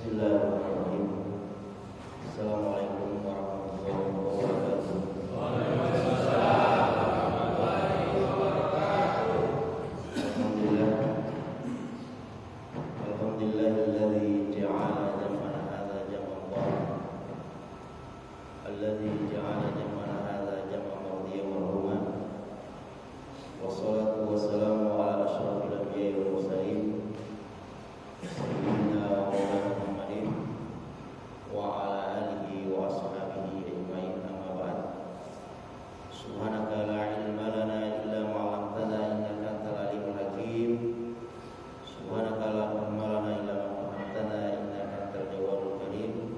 Bismillahirrahmanirrahim. Assalamualaikum warahmatullahi wabarakatuh. Alhamdulillah. Alhamdulillahilladzi ja'ala jam'ana hadza jam'an marhuman. Alladzi ja'ala jam'ana hadza jam'an mardiyan marhuman. Wassalatu wassalamu ala asyrafil anbiya'i wal mursalin. Sayyidina wa maulana Muhammadin wa ala alihi wa ashabihi ajmain, amma ba'd. Subhanaka la ilma lana illa ma 'allamtana innaka antal alimul hakim. Subhanaka la ilma lana illa ma 'allamtana innaka antal jawwadul karim.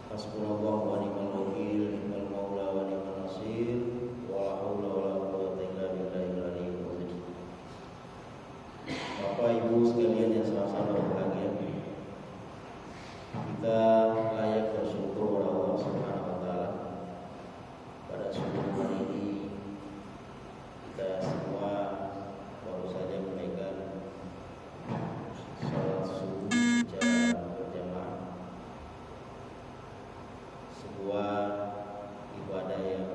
Hasbunallahu wa ni'mal wakeel, ni'mal maula wa ni'mal nasir. Wa la haula wa la quwwata illa billahil aliyyil azim. Bapak Ibu sekalian yang sama-sama berbahagia, kita layak bersyukur kepada Allah Subhanahu wa taala. Pada subuh hari ini kita semua baru saja menunaikan salat subuh secara berjamaah, sebuah ibadah yang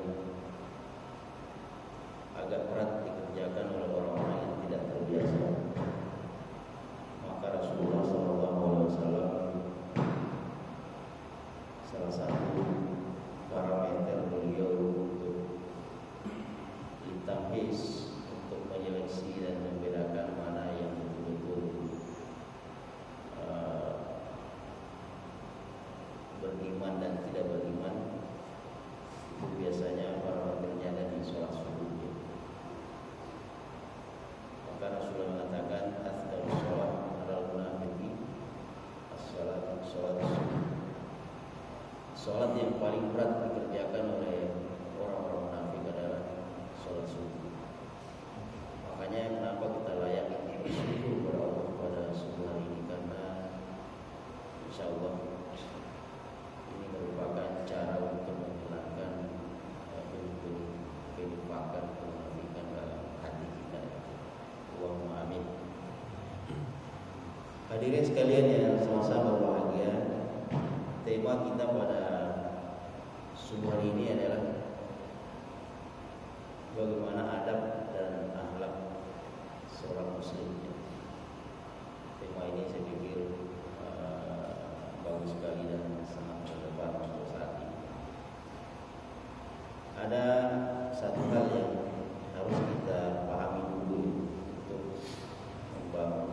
agak berat dikerjakan oleh orang-orang yang tidak terbiasa. Maka Rasulullah SAW, salah satu parameter beliau untuk ditamhis, untuk menyeleksi dan membedakan mana yang betul-betul beriman dan tidak beriman, itu biasanya parameternya ada di sholat subuh. Maka Rasulullah mengatakan, afdalus sholat alal munafiqi as-salatu sholat subuh. Sholat yang paling berat dikerjakan oleh orang-orang munafik adalah sholat subuh. Makanya kenapa kita layak bersyukur kepada Allah pada subuh hari ini, karena insya Allah ini merupakan cara untuk menghilangkan kenifakan, kemunafikan dalam hati kita. Allahumma amin. Hadirin sekalian yang sama-sama berbahagia, tema kita pada subuh hari ini adalah bagaimana adab dan akhlak seorang muslim. Tema ini saya pikir bagus sekali dan sangat relevan untuk saat ini. Ada satu hal yang harus kita pahami dulu untuk membangun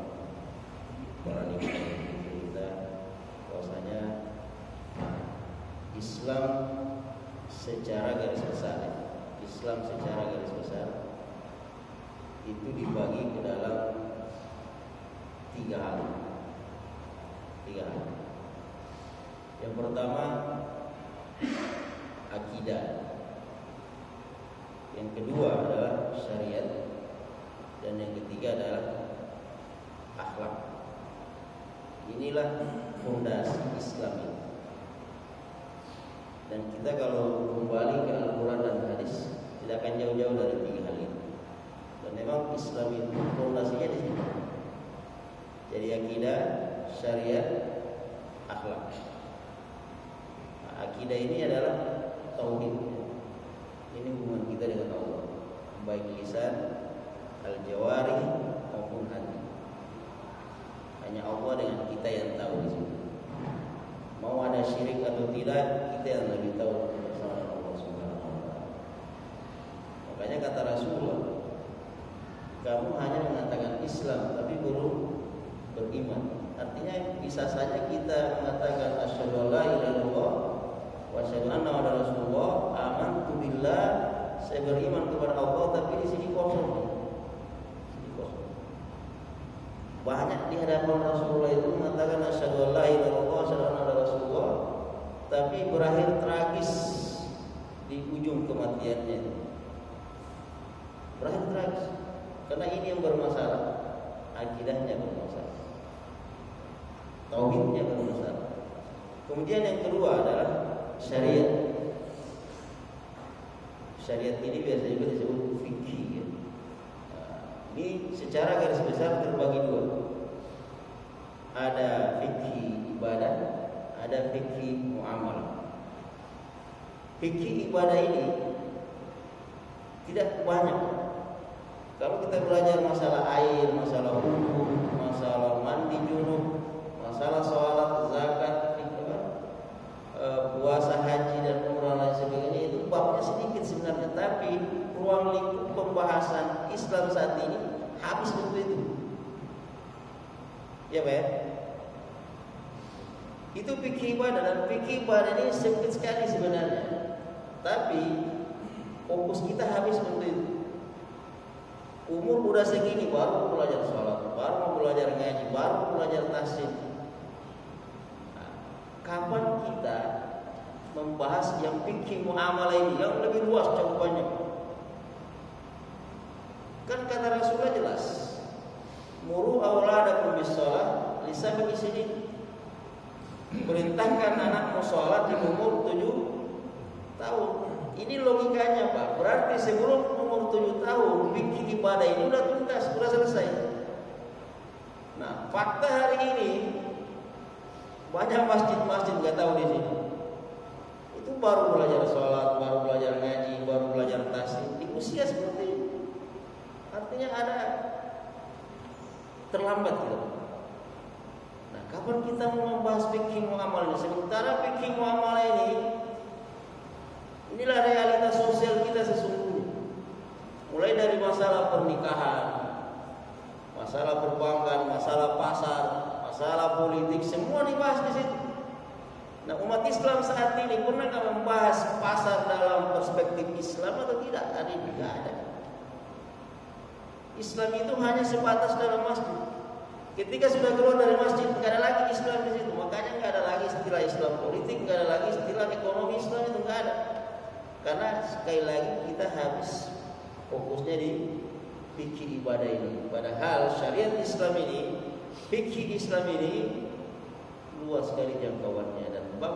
paradigma kita, bahwasanya Islam secara garis besar itu dibagi ke dalam tiga hal. Yang pertama akidah, yang kedua adalah syariat, dan yang ketiga adalah akhlak. Inilah fondasi Islam ini. Dan kita kalau kembali ke Al-Quran dan hadis, tidak akan jauh-jauh dari tiga hal ini. Dan memang Islam itu fondasinya di sini. Jadi akidah, syariat, akhlak. Nah, akidah ini adalah tauhid. Ini hubungan kita dengan Allah, baik lisan, al-jawarih maupun hati. Hanya Allah dengan kita yang tahu di sini. Mau ada syirik atau tidak, kita yang lebih tahu bersama Allah Subhanahu wa taala. Makanya kata Rasulullah, kamu hanya mengatakan Islam tapi belum beriman. Artinya bisa saja kita mengatakan asyhadu alla ilaha illallah wa asyhadu anna muhammadar rasulullah, amantu billah, saya beriman kepada Allah, tapi di sini kosong. Banyak di hadapan Rasulullah itu mengatakan asyhadu alla ilaha illallah, asyhadu anna muhammadar rasulullah, tapi berakhir tragis di ujung kematiannya. Berakhir tragis karena ini yang bermasalah, akidahnya bermasalah, tauhidnya bermasalah. Kemudian yang kedua adalah syariat. Syariat ini biasanya juga disebut fikih, ya. Ini secara garis besar terbagi dua. ada fikih ibadah, ada fikih muamalah. Fikih ibadah ini tidak banyak. Kalau kita belajar masalah air, masalah wudu, masalah mandi junub, masalah sholat, zakat, puasa, haji dan umrah dan sebagainya, itu babnya sedikit sebenarnya, tapi ruang lingkup pembahasan Islam saat ini habis untuk itu. Ya Pak ya? Itu fikih ibadah, dan fikih ibadah ini sempit sekali sebenarnya. Tapi fokus kita habis untuk itu. Umur udah segini baru belajar sholat, baru mau belajar ngaji, baru belajar tasbih. Nah, kapan kita membahas yang fikih muamalah ini yang lebih luas cakupannya? Kan kata Rasulullah jelas, muru auladakum bis-shalah lisab'i sinin. Perintahkan anakmu sholat di umur 7 tahun. Ini logikanya Pak. Berarti sebelum umur 7 tahun fikih ibadah ini udah tuntas, sudah selesai. Nah, fakta hari ini banyak masjid-masjid nggak tahu di sini. Itu baru belajar sholat, baru belajar ngaji, baru belajar tasbih di usia seperti ini. Artinya ada terlambat gitu. Nah, kapan kita mau membahas fikih muamalah ini? Sementara fikih muamalah inilah realitas sosial kita sesungguhnya. Mulai dari masalah pernikahan, masalah perbankan, masalah pasar, masalah politik, semua dibahas di situ. Nah, umat Islam saat ini pernah nggak membahas pasar dalam perspektif Islam atau tidak? Hari ini nggak ada. Islam itu hanya sebatas dalam masjid. Ketika sudah keluar dari masjid, nggak ada lagi Islam di situ. Makanya nggak ada lagi istilah Islam politik, nggak ada lagi istilah ekonomi Islam, itu nggak ada. Karena sekali lagi kita habis fokusnya di fikih ibadah ini. Padahal syariat Islam ini, fikih Islam ini luas sekali jangkauannya, dan bab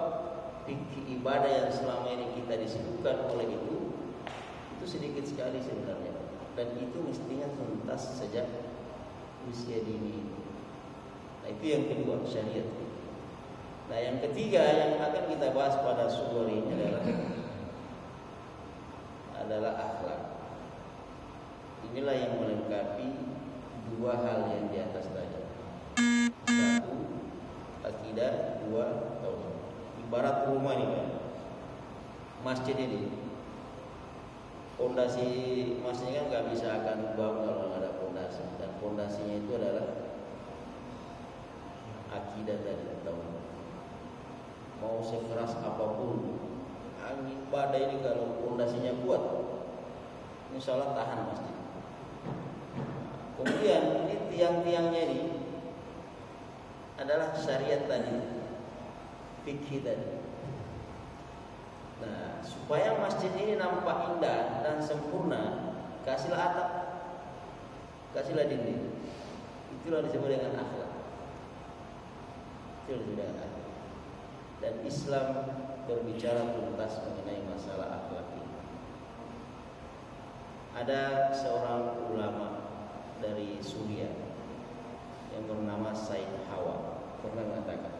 fikih ibadah yang selama ini kita disibukkan oleh itu sedikit sekali sebenarnya. Dan itu mestinya tuntas sejak usia dini. Nah, itu yang kedua, syariat. Nah, yang ketiga yang akan kita bahas pada sore ini adalah akhlak. Inilah yang melengkapi dua hal yang di atas tadi. Satu, akidah, dua, tauhid. Ibarat rumah ini kan, masjid ini, fondasi masjidnya kan nggak bisa akan bangun kalau nggak ada fondasi, dan fondasinya itu adalah akidah tadi, tauhid. Mau sekeras apapun angin badai ini, kalau fondasinya kuat, insya Allah tahan masjid. Kemudian ini tiang-tiangnya ini adalah syariat tadi, fikih tadi. Nah, supaya masjid ini nampak indah dan sempurna, kasihlah atap, kasihlah dinding. Itulah disebut dengan akhlak. Itulah disebut dengan akhlak. Dan Islam berbicara tuntas mengenai masalah akhlak ini. Ada seorang ulama dari Suriah yang bernama Said Hawa pernah mengatakan,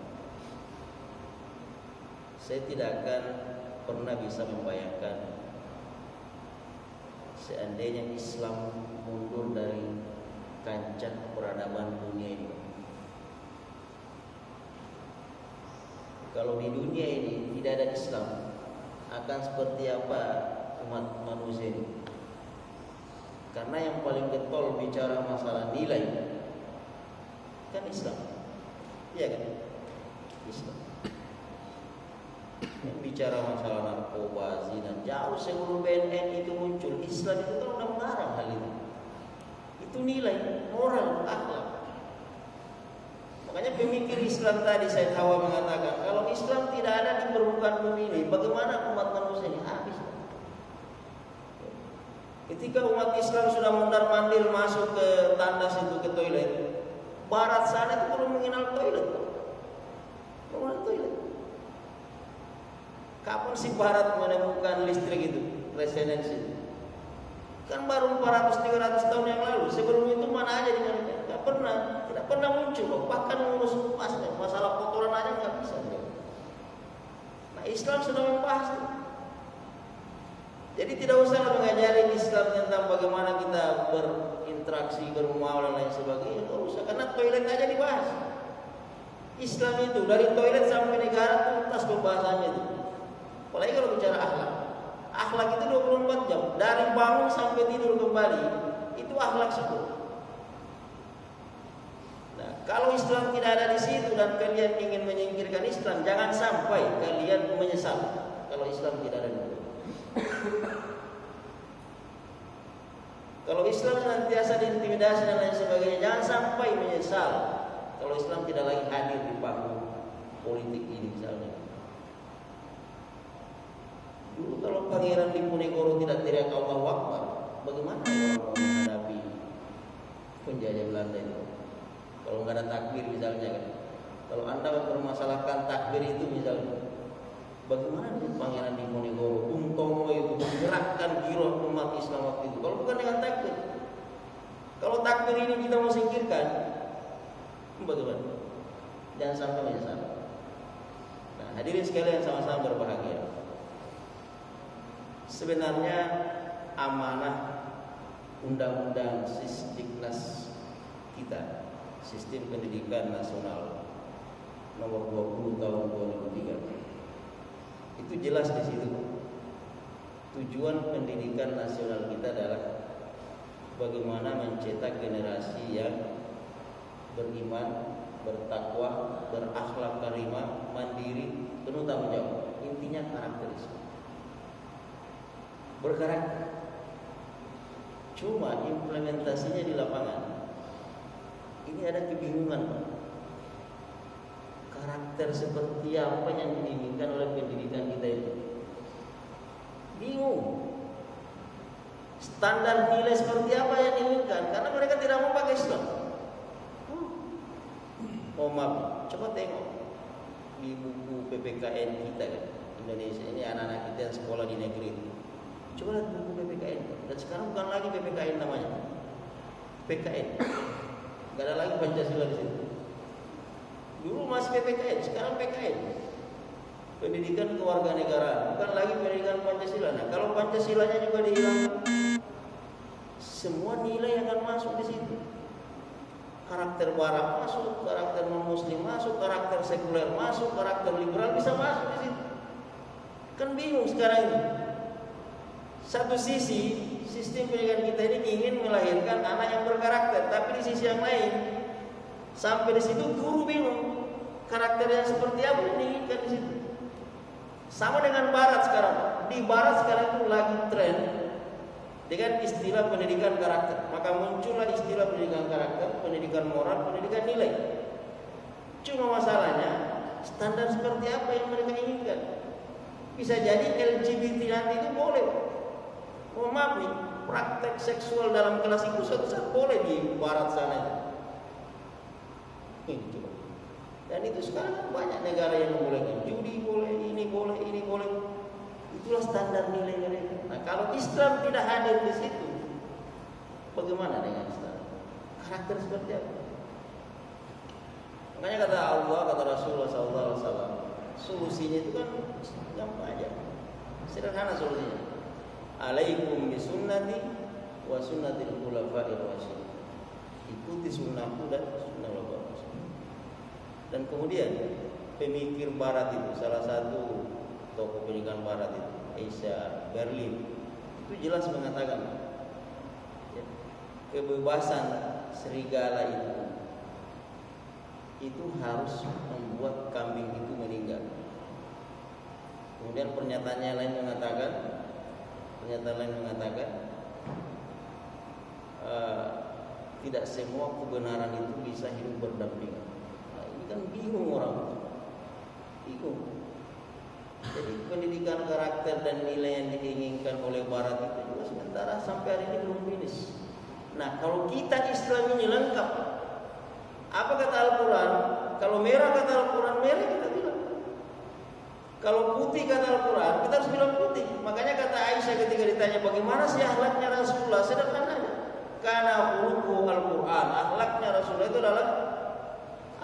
saya tidak akan pernah bisa membayangkan seandainya Islam mundur dari kancah peradaban dunia ini. Kalau di dunia ini tidak ada Islam, akan seperti apa umat manusia ini? Karena yang paling getol bicara masalah nilai kan Islam, iya kan? Islam. Yang bicara masalah narkoba, zina, jauh sebelum BNN itu muncul, Islam itu kan udah melarang hal itu. Itu nilai moral, akhlak. Makanya pemikir Islam tadi, Said Hawa mengatakan, kalau Islam tidak ada di permukaan bumi ini, bagaimana umat manusia ini habis? Ketika umat Islam sudah mondar-mandir masuk ke tandas itu, ke toilet, barat sana itu belum mengenal toilet. Mengenal toilet. Kapan si barat menemukan listrik itu, residensi? Kan baru 400-300 tahun yang lalu. Sebelum itu mana aja di mana? Tidak pernah muncul. Bahkan mengurus Islam sudah membahas itu. Jadi tidak usah mengajari Islam tentang bagaimana kita berinteraksi, bermuamalah dan lain sebagainya. Tidak usah, karena toilet aja dibahas. Islam itu dari toilet sampai negara tuntas pembahasannya itu. Apalagi kalau bicara akhlak. Akhlak itu 24 jam. Dari bangun sampai tidur kembali, itu akhlak semua. Nah, kalau Islam tidak ada di situ dan kalian ingin menyingkirkan Islam, jangan sampai kalian menyesal kalau Islam tidak ada di situ. Kalau Islam senantiasa diintimidasi dan lain sebagainya, jangan sampai menyesal kalau Islam tidak lagi hadir di panggung politik ini misalnya. Dulu kalau Pangeran Diponegoro tidak teriak Allahu Akbar, bagaimana orang menghadapi penjajah Belanda itu? Kalau nggak ada takbir misalnya kan. Kalau Anda mempermasalahkan takbir itu misalnya, bagaimana Pangeran Diponegoro, Bung Tomo itu menggerakkan giroh umat Islam waktu itu? Kalau bukan dengan takbir. Kalau takbir ini kita mau singkirkan, bagaimana? Jangan sampai menyesal. Nah, hadirin sekalian sama-sama berbahagia. Sebenarnya amanah undang-undang Sisdiknas kita, Sistem Pendidikan Nasional nomor 20 tahun 2003, itu jelas di situ. Tujuan pendidikan nasional kita adalah bagaimana mencetak generasi yang beriman, bertakwa, berakhlak karimah, mandiri, penuh tanggung jawab. Intinya karakteristik. Berkarakter. Cuma implementasinya di lapangan ini ada kebingungan, Pak. Karakter seperti apa yang diinginkan oleh pendidikan kita itu? Bingung. Standar nilai seperti apa yang diinginkan? Karena mereka tidak mau pakai Islam. Oh maaf, coba tengok di buku PPKN kita kan, Indonesia ini anak-anak kita yang sekolah di negeri itu. Coba lihat buku PPKN. Dan sekarang bukan lagi PPKN namanya, PKN. Gak ada lagi Pancasila di situ. Dulu masih PPKN, sekarang PKN. Pendidikan kewarganegaraan, bukan lagi pendidikan Pancasila. Nah, kalau Pancasilanya juga dihilangkan, semua nilai akan masuk di situ. Karakter barat masuk, karakter non-muslim masuk, karakter sekuler masuk, karakter liberal bisa masuk di situ. Kan bingung sekarang ini. Satu sisi, sistem pendidikan kita ini ingin melahirkan anak yang berkarakter, tapi di sisi yang lain, sampai di situ guru bingung karakternya seperti apa yang diinginkan di situ. Sama dengan Barat sekarang. Di Barat sekarang itu lagi tren dengan istilah pendidikan karakter. Maka muncullah istilah pendidikan karakter, pendidikan moral, pendidikan nilai. Cuma masalahnya standar seperti apa yang mereka inginkan. Bisa jadi LGBT nanti itu boleh. Oh maaf nih, praktek seksual dalam kelas itu suatu saat boleh di Barat sana. Ini coba. Dan itu sekarang banyak negara yang membolehkan. Judi boleh, ini boleh, ini boleh. Itulah standar nilai mereka. Nah, kalau Islam tidak hadir di situ, bagaimana dengan Islam? Karakter seperti apa? Makanya kata Allah, kata Rasulullah SAW, solusinya itu kan gampang aja, sederhana solusinya. Alaikum bisunnati wa sunnatil khulafa'ir rasyidin. Ikuti sunnahku dan sunnah khulafa'ir rasyidin. Dan kemudian pemikir Barat itu, salah satu tokoh pendidikan Barat itu, Asia Berlin, itu jelas mengatakan ya, kebebasan serigala itu harus membuat kambing itu meninggal. Kemudian pernyataan lain mengatakan tidak semua kebenaran itu bisa hidup berdampingan. Nah, ini kan bingung orang, bingung. Jadi pendidikan karakter dan nilai yang diinginkan oleh Barat itu juga sementara sampai hari ini belum finish. Nah, kalau kita Islam ini lengkap, apa kata Al-Quran? Kalau merah kata Al-Quran merah, kita bilang. Kalau putih kata Al-Quran, kita harus bilang putih. Makanya kata Aisyah ketika ditanya bagaimana sih akhlaknya Rasulullah, sederhana aja. Karena khuluquhu Al-Quran, akhlaknya Rasulullah itu adalah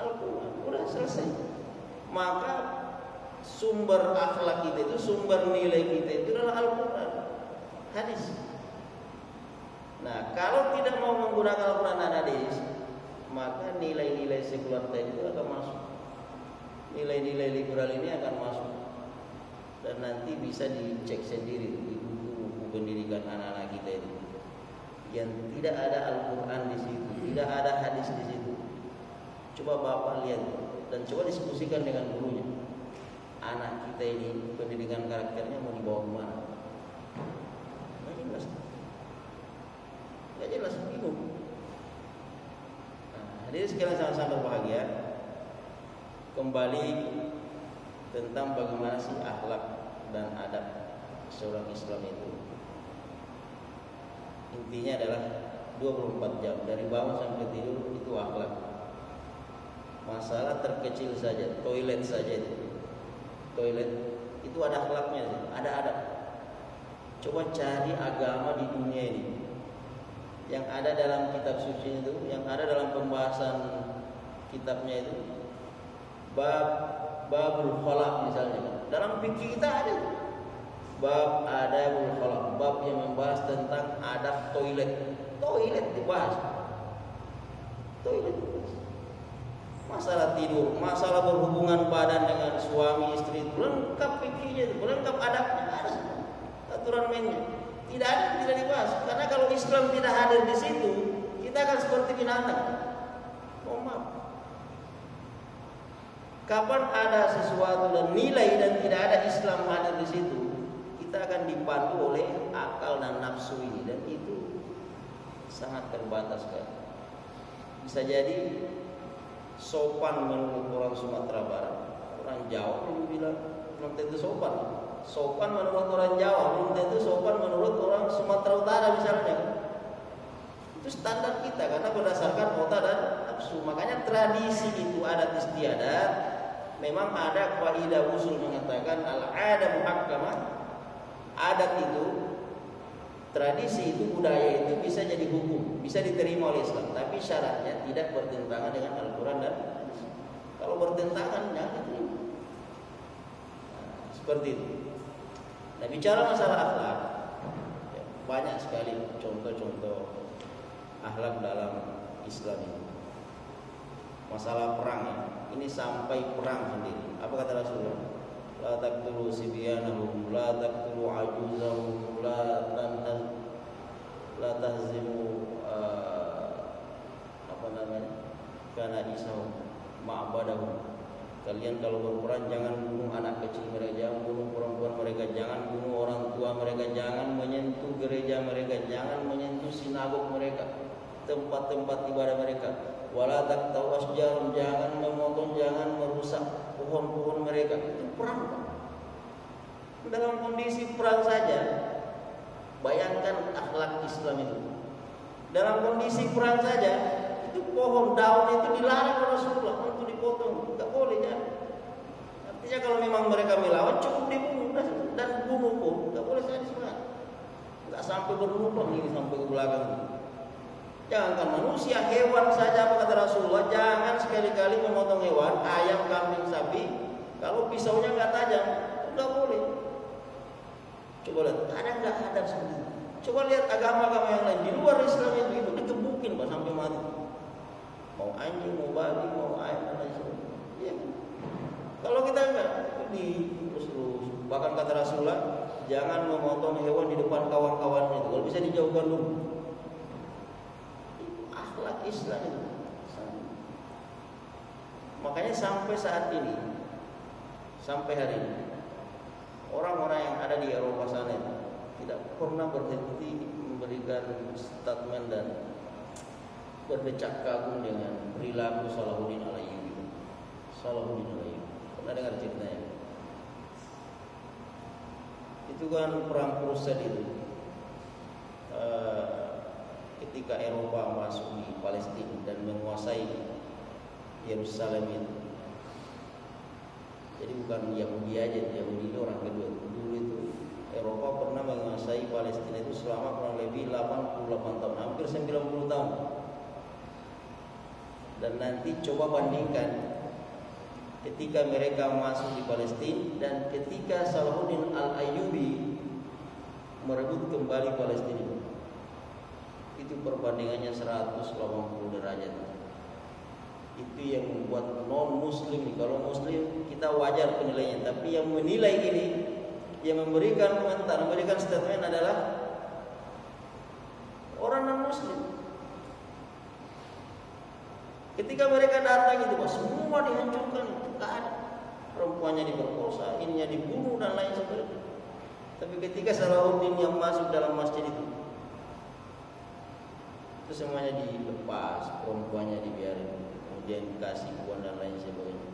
Al-Quran. Udah selesai. Maka sumber akhlak kita itu, sumber nilai kita itu adalah Al-Quran, hadis. Nah, kalau tidak mau menggunakan Al-Quran dan hadis, maka nilai-nilai sekuler tadi itu akan masuk. Nilai-nilai liberal ini akan masuk. Dan nanti bisa dicek sendiri di buku-buku pendidikan anak-anak kita itu. Yang tidak ada Al-Quran di situ, tidak ada hadis di situ. Coba Bapak lihat dan coba diskusikan dengan gurunya. Anak kita ini pendidikan karakternya mau dibawa kemana? Nggak jelas. Nggak jelas, bingung. Nah, jadi sekarang sama-sama berbahagia. Kembali tentang bagaimana sih akhlak dan adab seorang Islam itu. Intinya adalah 24 jam dari bangun sampai tidur itu akhlak. Masalah terkecil saja, toilet saja itu. Toilet itu ada akhlaknya, ada adab. Coba cari agama di dunia ini yang ada dalam kitab suci itu, yang ada dalam pembahasan kitabnya itu, babul khalaq misalnya. Dalam fikih kita ada bab adabul khalaq, bab yang membahas tentang adab toilet. Toilet dibahas. Toilet dibahas. Masalah tidur, masalah berhubungan badan dengan suami istri itu lengkap fikihnya, itu lengkap adabnya, ada aturan mainnya. Tidak ada, tidak dibahas. Karena kalau Islam tidak hadir di situ, kita akan seperti binatang. Oh maaf. Kapan ada sesuatu dan nilai dan tidak ada Islam hadir di situ, kita akan dipandu oleh akal dan nafsu ini, dan itu sangat terbatas kan. Bisa jadi sopan menurut orang Sumatera Barat, orang Jawa juga bilang belum tentu sopan. Sopan menurut orang Jawa belum tentu sopan menurut orang Sumatera Utara misalnya. Itu standar kita karena berdasarkan kota dan nafsu. Makanya tradisi itu adat istiadat. Memang ada kaidah usul mengatakan al-'adah muhakkamah. Adat itu, tradisi itu, budaya itu bisa jadi hukum, bisa diterima oleh Islam, tapi syaratnya tidak bertentangan dengan Al-Quran dan hadis. Kalau bertentangan jangan diterima. Seperti itu. Nah, bicara masalah akhlak, ya, banyak sekali contoh-contoh akhlak dalam Islam ini. Masalah perang ya, ini sampai perang sendiri. Apa kata Rasulullah? La taqtulu sibyanahum, la taqtulu ajuzahum, la tahzimu kana isahum ma'badahum. Kalian kalau berperang jangan bunuh anak kecil mereka, jangan bunuh perempuan mereka, jangan bunuh orang tua mereka, jangan menyentuh gereja mereka, jangan menyentuh sinagog mereka, tempat-tempat ibadah mereka. Wala taqta'u asjarum, jangan memotong, jangan merusak pohon-pohon mereka. Itu perang. Dalam kondisi perang saja, bayangkan akhlak Islam itu. Dalam kondisi perang saja, itu pohon daun itu dilarang oleh Rasulullah untuk dipotong, tidak boleh ya. Artinya kalau memang mereka melawan cukup dibunuh dan bunuh pun tidak boleh sadis banget. Tidak sampai berlubang ini sampai ke belakang. Jangankan manusia, hewan saja apa kata Rasulullah, jangan sekali-kali memotong hewan, ayam, kambing, sapi, kalau pisaunya nggak tajam, nggak boleh. Coba lihat, ada seperti itu. Coba lihat agama-agama yang lain di luar Islam itu dikebukin pak sampai mati. Mau anjing, mau babi, mau ayam dan lain sebagainya. Ya. Kalau kita enggak di terus. Bahkan kata Rasulullah, jangan memotong hewan di depan kawan-kawannya itu. Kalau bisa dijauhkan dulu. Akhlak Islam itu. Makanya sampai saat ini, sampai hari ini, orang-orang yang ada di Eropa sana itu tidak pernah berhenti memberikan statement dan berdecak kagum dengan perilaku Salahuddin Al-Ayyubi. Salahuddin Al-Ayyubi, pernah dengar ceritanya? Itu kan perang Prussia itu, ketika Eropa masuk di Palestina dan menguasai Yerusalem itu. Jadi bukan Yahudi aja, Yahudi itu orang kedua. Dulu itu Eropa pernah menguasai Palestina itu selama kurang lebih 88 tahun, hampir 90 tahun. Dan nanti coba bandingkan ketika mereka masuk di Palestina dan ketika Salahuddin Al-Ayyubi merebut kembali Palestina. Itu perbandingannya 180 derajat. Itu yang membuat non-muslim, kalau muslim kita wajar penilaiannya, tapi yang menilai ini, yang memberikan komentar, memberikan statement adalah orang non-muslim. Ketika mereka datang itu semua dihancurkan, tidak ada. Perempuannya diperkosa, ininya dibunuh dan lain sebagainya. Tapi ketika Salahuddin yang masuk dalam masjid itu semuanya dilepas, perempuannya dibiarin, kemudian dikasih uang dan lain sebagainya.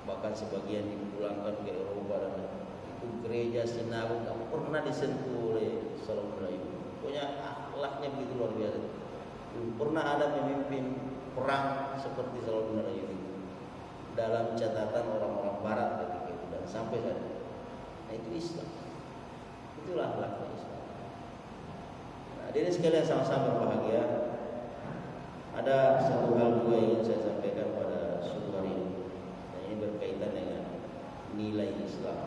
Bahkan sebagian dipulangkan ke Eropa dan itu gereja sinagog tak pernah disentuh oleh Salahuddin. Pokoknya akhlaknya begitu luar biasa. Belum pernah ada pemimpin perang seperti Salahuddin Ayyubi dalam catatan orang-orang Barat ketika itu dan sampai saat ini. Nah itu Islam, itulah akhlaknya Islam. Nah, hadirin sekalian sama-sama berbahagia. Ada satu hal juga yang ingin saya sampaikan pada sore hari ini. Dan ini berkaitan dengan nilai Islam,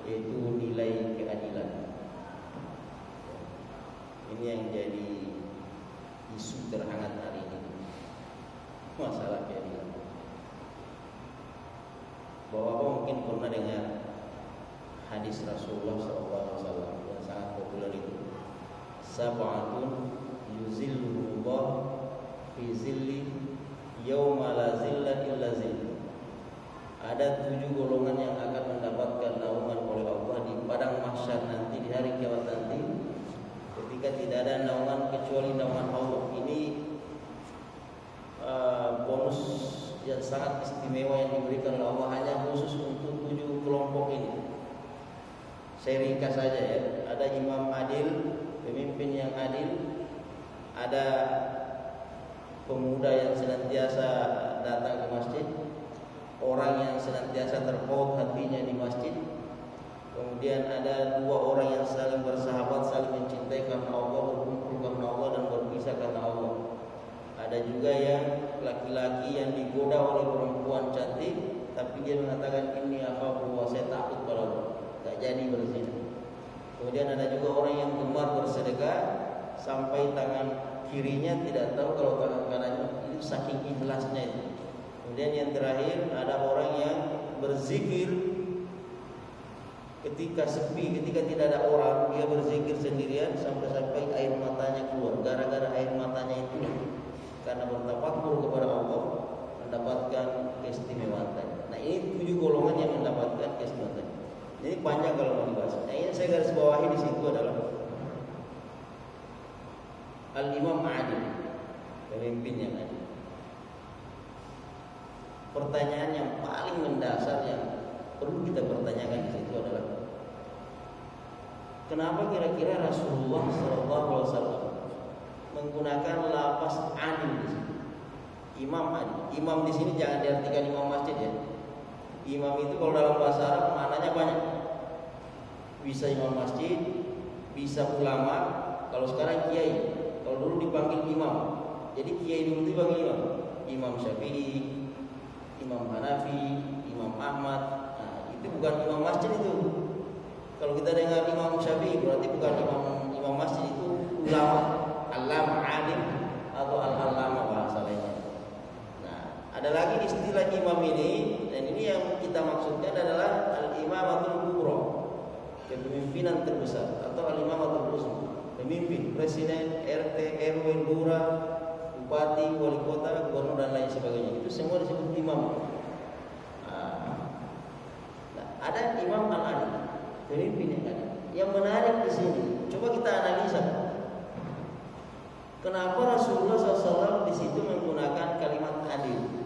yaitu nilai keadilan. Ini yang jadi isu terhangat hari ini, masalah keadilan. Bapak-bapak mungkin pernah dengar hadis Rasulullah SAW yang sangat populer itu, sab'atun yuzilluhullah fi zilli yauma la zilla illa zilluh. Ada 7 golongan yang akan mendapatkan naungan oleh Allah di padang mahsyar nanti, di hari kiamat nanti, ketika tidak ada naungan kecuali naungan Allah. Ini bonus yang sangat istimewa yang diberikan oleh Allah hanya khusus untuk 7 kelompok ini. Saya ringkas saja ya. Ada imam adil, pemimpin yang adil, ada pemuda yang senantiasa datang ke masjid, orang yang senantiasa terpaut hatinya di masjid. Kemudian ada 2 orang yang saling bersahabat, saling mencintai karena Allah, berkumpul karena Allah dan berpisah karena Allah. Ada juga yang laki-laki yang digoda oleh perempuan cantik, tapi dia mengatakan ini apa bahwa saya takut pada Allah, tak jadi berzina. Kemudian ada juga orang yang gemar bersedekah sampai tangan kirinya tidak tahu kalau tangan kanannya, itu saking ikhlasnya itu. Kemudian yang terakhir ada orang yang berzikir ketika sepi, ketika tidak ada orang, dia berzikir sendirian sampai-sampai air matanya keluar. Gara-gara air matanya itu, karena bertafakur kepada Allah, mendapatkan keistimewaan. Nah ini 7 golongan yang mendapatkan keistimewaan. Jadi panjang kalau mau dibahas. Nah ini saya garis bawahi di situ adalah Al-Imam Adil, pemimpin yang adil. Pertanyaan yang paling mendasar yang perlu kita pertanyakan di situ adalah kenapa kira-kira Rasulullah SAW menggunakan lafaz adil di sini? Imam adil. Imam di sini jangan diartikan imam masjid ya. Imam itu kalau dalam bahasa Arab maknanya banyak. Bisa imam masjid, bisa ulama. Kalau sekarang kiai. Kalau dulu dipanggil imam. Jadi kiai dulu dipanggil imam. Imam Syafi'i, Imam Hanafi, Imam Ahmad. Nah, itu bukan imam masjid itu. Kalau kita dengar Imam Syafi'i berarti bukan imam masjid, itu ulama, alama, alim atau al-alama bahasa lainnya. Nah, ada lagi istilah imam ini, dan ini yang kita maksudkan adalah al-imamatul kubra, kepemimpinan terbesar, atau al-imamatul uzma, pemimpin, presiden, RT, RW, lurah, bupati, wali kota, gubernur dan lain sebagainya. Itu semua disebut imam. Nah, ada imam al-adil, pemimpin yang adil. Yang menarik di sini, coba kita analisa. Kenapa Rasulullah SAW di situ menggunakan kalimat adil?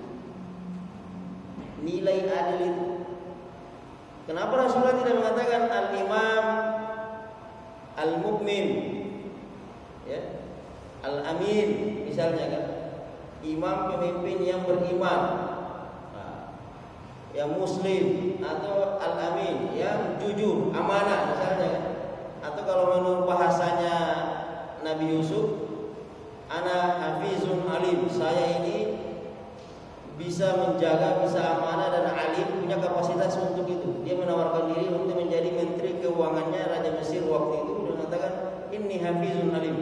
Nilai adil itu. Kenapa Rasulullah tidak mengatakan al-imam al-mu'min, ya, al-amin, misalnya kan, imam pemimpin yang beriman, yang muslim, atau al-amin yang jujur, amanah misalnya kan. Atau kalau menurut bahasanya Nabi Yusuf, ana hafizun alim, saya ini bisa menjaga, bisa amanah dan alim, punya kapasitas untuk itu. Dia menawarkan diri untuk menjadi menteri keuangannya Raja Mesir waktu itu. Dia mengatakan, inni hafizun alim.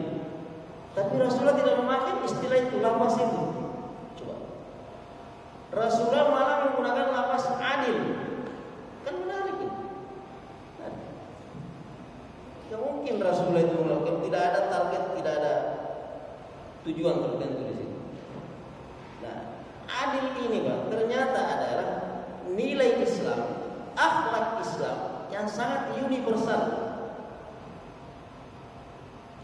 Tapi Rasulullah tidak memakai istilah itu, lafaz itu. Coba. Rasulullah malah menggunakan lafaz adil. Kan menarik ini. Tidak mungkin Rasulullah itu melakukan, tidak ada target, tidak ada tujuan tertentu di situ. Nah, adil ini Pak, ternyata adalah nilai Islam, akhlak Islam yang sangat universal.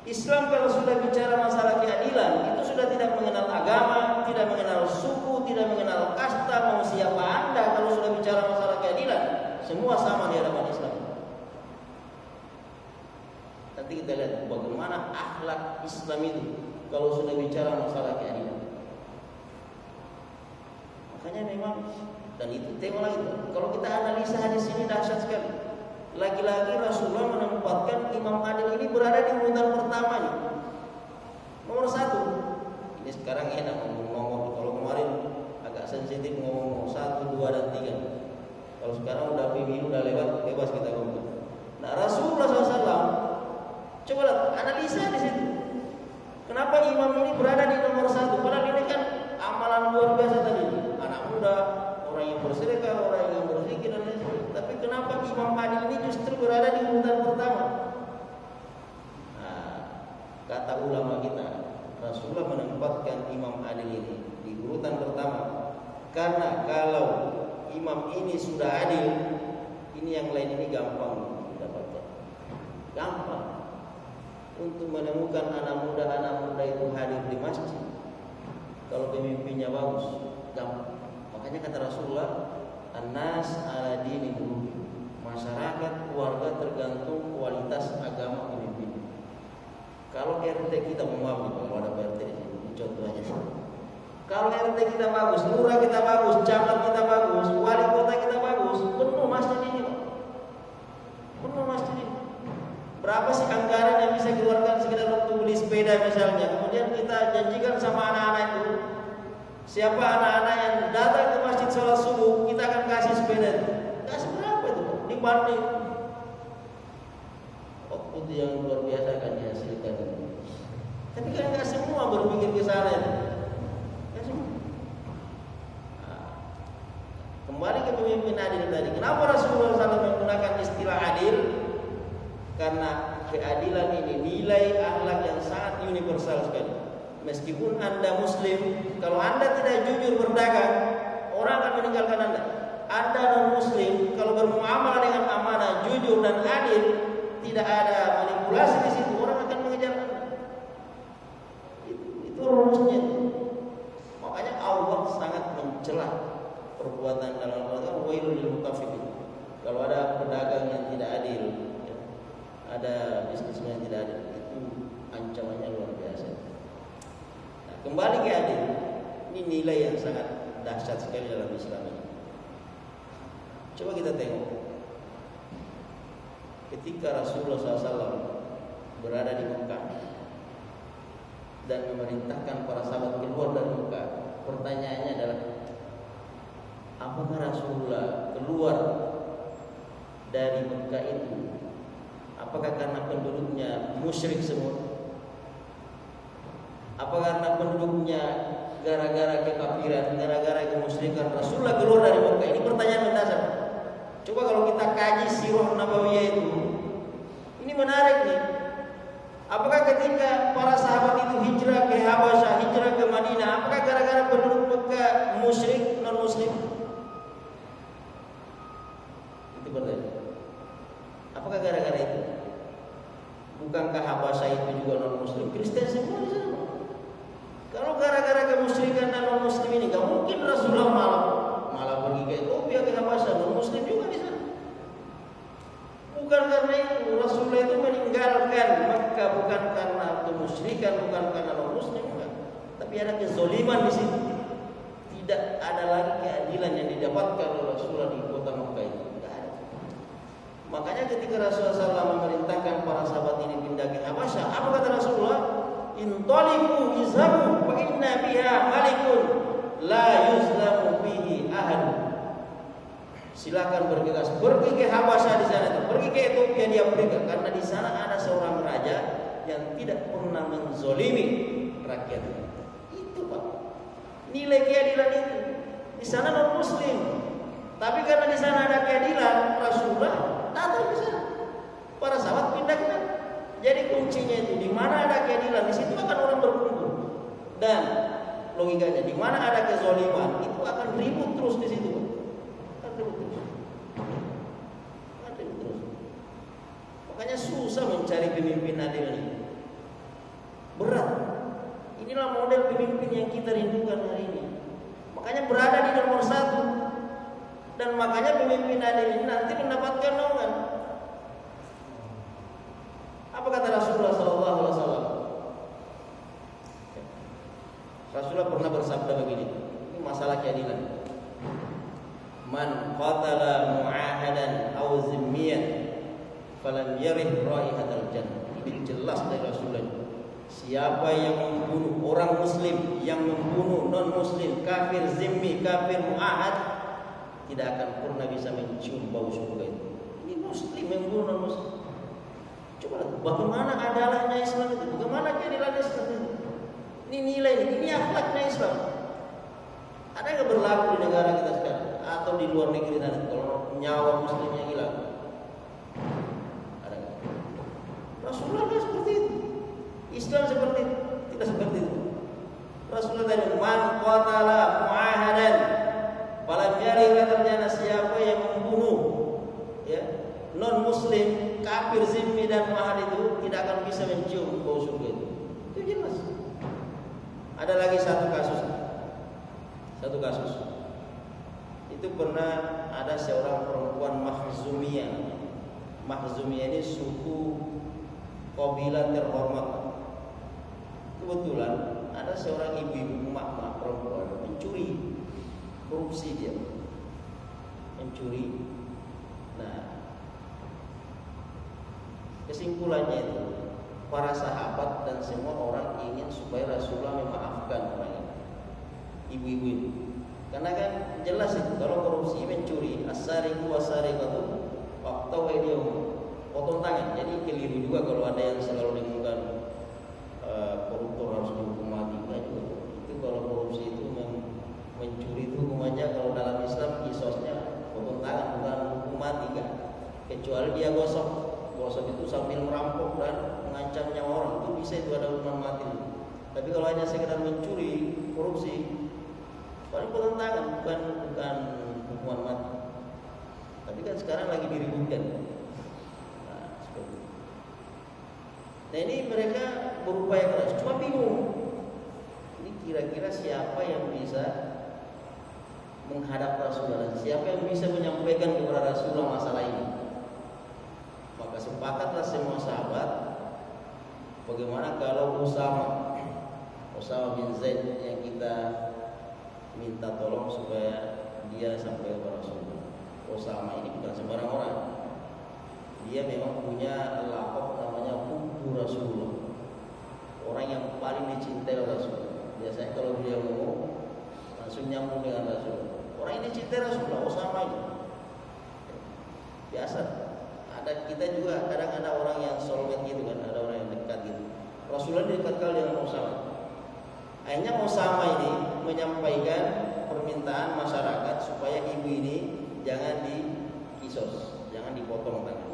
Islam kalau sudah bicara masalah keadilan, itu sudah tidak mengenal agama, tidak mengenal suku, tidak mengenal kasta, mau siapa Anda. Kalau sudah bicara masalah keadilan, semua sama di hadapan Islam. Nanti kita lihat bagaimana akhlak Islam itu kalau sudah bicara masalah keadilan. Makanya memang, dan itu tema lagi. Kalau kita analisa hadis ini dahsyat sekali. Lagi-lagi Rasulullah menempatkan Imam Adil ini berada di urutan pertama nih. Nomor 1. Ini sekarang enak ngomong nomor. Kalau kemarin agak sensitif ngomong 1, 2 dan 3. Kalau sekarang udah pemilu udah lewat, bebas kita ngomong. Nah, Rasulullah SAW, coba lihat analisa di situ. Kenapa imam ini berada di nomor 1? Padahal ini kan amalan luar biasa tadi. Anak muda, orang yang bersedekah, orang yang berzikir dan lain-lain. Tapi kenapa Imam Adil ini justru berada di urutan pertama? Nah, kata ulama kita, Rasulullah menempatkan Imam Adil ini di urutan pertama karena kalau imam ini sudah adil, ini yang lain ini gampang didapatkan. Gampang untuk menemukan anak muda itu hadir di masjid. Kalau pemimpinnya bagus, gampang. Makanya kata Rasulullah, an-nas ala dini muluki. Masyarakat, keluarga tergantung kualitas agama pemimpin. Kalau RT kita maaf kalau ada RT di sini, contoh aja. Kalau RT kita bagus, lurah kita bagus, camat kita bagus, wali kota kita bagus, penuh masjid ini, Pak. Penuh masjid ini. Berapa sih anggaran yang bisa dikeluarkan sekedar untuk beli sepeda misalnya? Kemudian kita janjikan sama anak-anak itu, siapa anak-anak yang datang ke masjid sholat subuh, kita akan kasih sepeda itu. Kasih berapa itu? Dibanding output yang luar biasa akan dihasilkan. Tapi kan nggak semua berpikir ke sana itu. Nggak semua. Nah, kembali ke pemimpin adil tadi. Kenapa Rasulullah SAW menggunakan istilah adil? Karena keadilan ini nilai akhlak yang sangat universal sekali. Meskipun Anda Muslim, kalau Anda tidak jujur berdagang, orang akan meninggalkan Anda. Anda non-Muslim, kalau bermuamalah dengan amanah, jujur dan adil, tidak ada manipulasi di situ, orang akan mengejar Anda. Itu rumusnya. Makanya Allah sangat mencela perbuatan dalam Al-Quran. Wailul lil mutaffifin. Kalau ada pedagang yang tidak adil, ada bisnismen yang tidak adil, itu ancamannya luar biasa. Kembali ke adil, ini nilai yang sangat dahsyat sekali dalam Islam ini. Coba kita tengok, ketika Rasulullah SAW berada di Mekah dan memerintahkan para sahabat keluar dari Mekah, pertanyaannya adalah, apakah Rasulullah keluar dari Mekah itu? Apakah karena penduduknya musyrik semua? Apa karena penduduknya gara-gara kekafiran, gara-gara kemusyrikan Rasulullah keluar dari Mekah? Ini pertanyaan mendasar. Coba kalau kita kaji sirah Nabawiyah itu, ini menarik nih. Apakah ketika para sahabat itu hijrah ke Habasyah, hijrah ke Madinah, apakah gara-gara penduduk Mekah musyrik, non-muslim? Itu pertanyaan. Apakah gara-gara itu? Bukankah Habasyah itu juga non-muslim? Kristen semua di sana. Kalau gara-gara kemusyrikan dan non-muslim ini, gak mungkin Rasulullah malah pergi ke Ethiopia, ke Habasyah, non-muslim juga di sana. Bukan karena itu Rasulullah itu meninggalkan Mekah bukan karena kemusyrikan, bukan karena non-muslim, bukan. Tapi ada kezaliman di situ. Tidak ada lagi keadilan yang didapatkan oleh Rasulullah di kota Mekah itu. Tidak ada. Makanya ketika Rasulullah SAW memerintahkan para sahabat ini pindah ke Habasyah, apa kata Rasulullah? Intaliqu izhabu fa inna biha malikun. la yuzlamu fihi ahad. Silakan bergegas, pergi ke Habasyah di sana itu, pergi ke Ethiopia di Afrika, karena di sana ada seorang raja yang tidak pernah menzolimi rakyatnya. Itu Pak, nilai keadilan itu. Di sana non Muslim, tapi karena di sana ada keadilan, Rasulullah datang ke sana. Para sahabat pindah ke sana. Jadi kuncinya itu, di mana ada keadilan, di situ akan orang berkumpul. Dan logikanya, di mana ada kezaliman, itu akan ribut terus di situ. Akan ribut terus. Akan ribut terus. Makanya susah mencari pemimpin adil ini. Berat. Inilah model pemimpin yang kita rindukan hari ini. Makanya berada di nomor 1. Dan makanya pemimpin adil ini nanti mendapatkan naungan. Apa kata Rasulullah SAW? Rasulullah pernah bersabda begini. Ini masalah keadilan. Man qatala mu'ahadan aw zimmiyan falam yarih raihatal jannah. Ini jelas dari Rasulullah. Siapa yang membunuh orang muslim, yang membunuh non muslim, kafir zimmi, kafir mu'ahad, tidak akan pernah bisa mencium bau surga itu. Ini muslim membunuh non muslim. Coba bagaimana adalahnya Islam itu, bagaimana keadilan Islam itu. Ini nilai, ini akhlaknya Islam. Ada yang berlaku di negara kita sekarang atau di luar negeri nanti kalau nyawa muslimnya hilang? Ada nggak? Rasulullah kan seperti itu. Islam seperti itu, tidak seperti itu. Rasulullah tadi man qatala mu'ahadan falam yari, katanya siapa yang membunuh ya non muslim, kafir zimmi dan mu'ahad itu tidak akan bisa mencium bau surga itu. Itu jelas. Ada lagi satu kasus. Itu pernah ada seorang perempuan Makhzumiyah. Makhzumiyah ini suku kabilah terhormat. Kebetulan ada seorang ibu-ibu emak-emak perempuan mencuri, korupsi dia, mencuri. Nah, kesimpulannya itu para sahabat dan semua orang ingin supaya Rasulullah memaafkan orang ini, ibu-ibu ini, karena kan jelas itu kalau korupsi mencuri as-sariqu was-sariqatu faqta'u aydiyahum, potong tangan. Jadi keliru juga kalau ada yang selalu dengarkan koruptor harus dihukum mati. Enggak juga. Itu kalau korupsi itu mencuri itu hukumannya kalau dalam Islam qisasnya potong tangan, bukan hukum mati kan. Kecuali dia gosok itu sambil merampok dan mengancam nyawa orang, itu bisa itu ada hukuman mati. Tapi kalau hanya sekedar mencuri, korupsi, paling potong tangan, bukan hukuman mati. Tapi kan sekarang lagi diributkan. Nah ini mereka berupaya keras, cuma bingung. Ini kira-kira siapa yang bisa menghadap Rasulullah? Siapa yang bisa menyampaikan kepada Rasulullah masalah ini? Maka sepakatlah semua sahabat. Bagaimana kalau Usama bin Zaid yang kita minta tolong supaya dia sampai kepada Rasulullah. Usama ini bukan sembarang orang. Dia memang punya lakop namanya Hubbu Rasulullah, orang yang paling dicintai oleh Rasulullah. Biasanya kalau dia ngomong langsung nyambung dengan Rasulullah. Orang ini dicintai Rasulullah, Usama ini. Biasa. Ada kita juga kadang ada orang yang soulmate gitu kan, ada orang yang dekat gitu. Rasulullah dekat kali dengan Usama. Akhirnya Usama ini menyampaikan permintaan masyarakat supaya ibu ini jangan dikisos, jangan dipotong tangannya.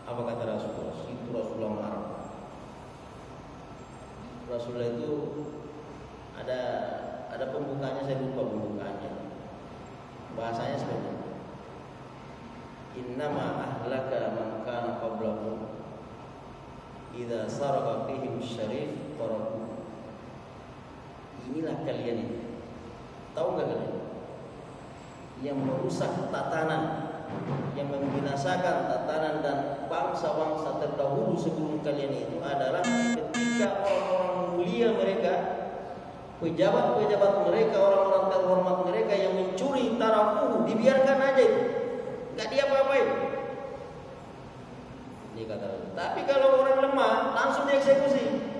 Apa kata Rasulullah? Itu Rasulullah marah. Rasulullah itu ada pembukanya, saya lupa pembukanya. Bahasanya seperti ini. Innama ahlaka man kana qablakum idza sarqa fihim syarif taraku. Inilah kalian ini. Tahu enggak kalian? Yang merusak tatanan, yang membinasakan tatanan dan bangsa-bangsa terdahulu sebelum kalian itu adalah ketika orang-orang mulia mereka, pejabat-pejabat mereka, orang-orang terhormat mereka yang mencuri tarafu, dibiarkan aja itu, nggak diapa-apain. Ini kata. Tapi kalau orang lemah langsung dieksekusi.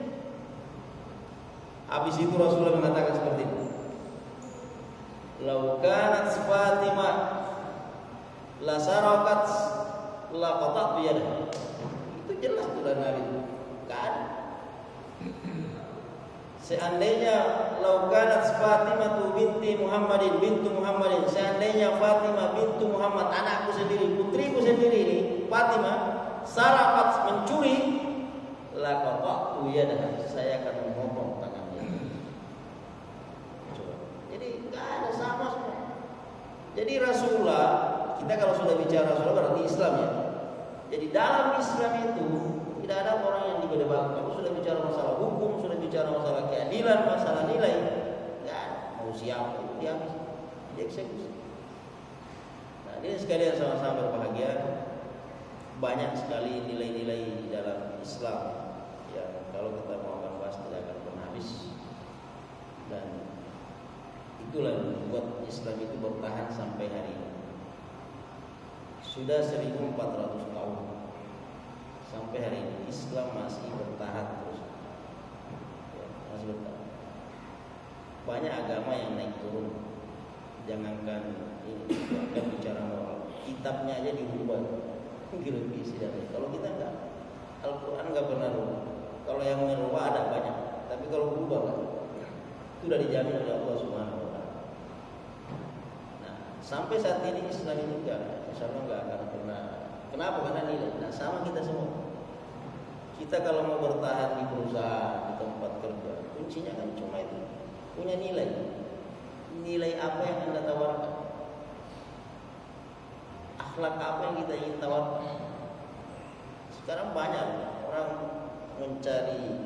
Habis itu Rasulullah mengatakan seperti ini. Lau kanat Fatimah la sarakat la qata'tu yadaha. Itu jelas sudah Nabi. Kan? Seandainya lau kanat Fatimah binti Muhammadin bintu Muhammadin, seandainya Fatimah bintu Muhammad, anakku sendiri, putriku sendiri ini, Fatimah sarakat mencuri, la qata'tu yadaha, saya akan memotong tangannya. Coba. Jadi enggak ada sama semua. Jadi Rasulullah, kita kalau sudah bicara Rasulullah berarti Islam ya. Jadi dalam Islam itu tidak ada orang yang diberdebatkan. Kalau sudah bicara masalah hukum, sudah bicara masalah keadilan, masalah nilai, enggak mau siapa itu dihabis, dieksekusi. Nah, ini sekalian sama-sama berbahagia. Banyak sekali nilai-nilai di dalam Islam yang kalau kita mau akan bahas tidak akan pernah habis. Dan itulah yang membuat Islam itu bertahan sampai hari ini. Sudah 1400 tahun sampai hari ini Islam masih bertahan terus, ya, masih bertahan. Banyak agama yang naik turun, jangankan ini, jangan bicara moral, kitabnya aja diubah, direvisi dan kalau kita enggak, Al-Quran enggak pernah rubah. Kalau yang merubah ada banyak, tapi kalau berubah kan, itu sudah dijamin oleh Allah Subhanahu Wa Taala. Nah, sampai saat ini Islam ini enggak, insya Allah enggak akan pernah. Kenapa? Karena nilai. Nah, sama kita semua. Kita kalau mau bertahan di perusahaan, di tempat kerja, kuncinya kan cuma itu, punya nilai. Nilai apa yang Anda tawarkan? Akhlak apa yang kita ingin tawarkan? Sekarang banyak orang mencari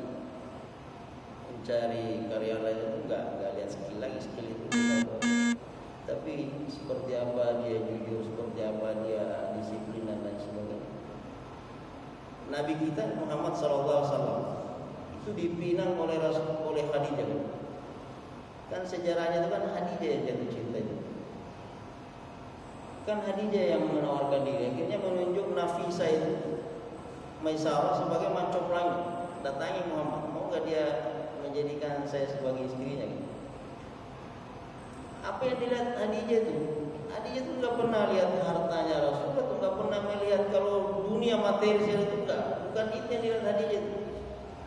karyawan itu enggak lihat skill lagi, skill itu tapi seperti apa dia jujur, seperti apa dia disiplin dan lain sebagainya. Nabi kita Muhammad SAW itu dipinang oleh Khadijah. Kan sejarahnya itu kan Khadijah yang jatuh cinta itu. Kan Khadijah yang menawarkan diri, akhirnya menunjuk Nafisa itu Maisarah sebagai mancop langit. Datangi Muhammad, mau enggak dia menjadikan saya sebagai istrinya gitu. Apa yang dilihat Khadijah itu? Khadijah itu enggak pernah lihat hartanya Rasulullah, itu enggak pernah melihat kalau dunia materi itu enggak. Bukan itu yang dilihat Khadijah itu.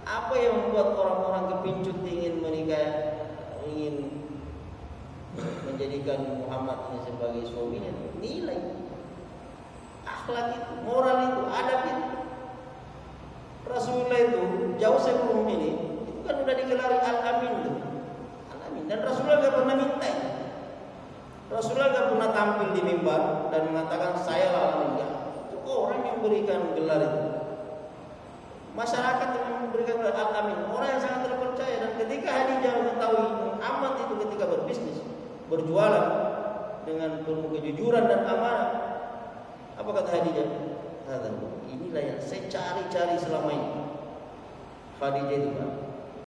Apa yang membuat orang-orang kepincut ingin menikah, ingin menjadikan Muhammad ini sebagai suaminya? Nilai, akhlak itu, moral itu, adab itu. Rasulullah itu jauh sebelum ini itu kan sudah digelari Al-Amin itu. Al-Amin. Dan Rasulullah enggak pernah minta. Rasulullah enggak pernah tampil di mimbar dan mengatakan saya lah Al-Amin. Itu orang yang berikan gelar itu. Masyarakat yang memberikan gelar Al-Amin, orang yang sangat terpercaya. Dan ketika Khadijah mengetahui Muhammad itu ketika berbisnis, berjualan dengan penuh kejujuran dan amanah, apa kata Khadijah? Inilah yang saya cari-cari selama ini. Khadijah itu kan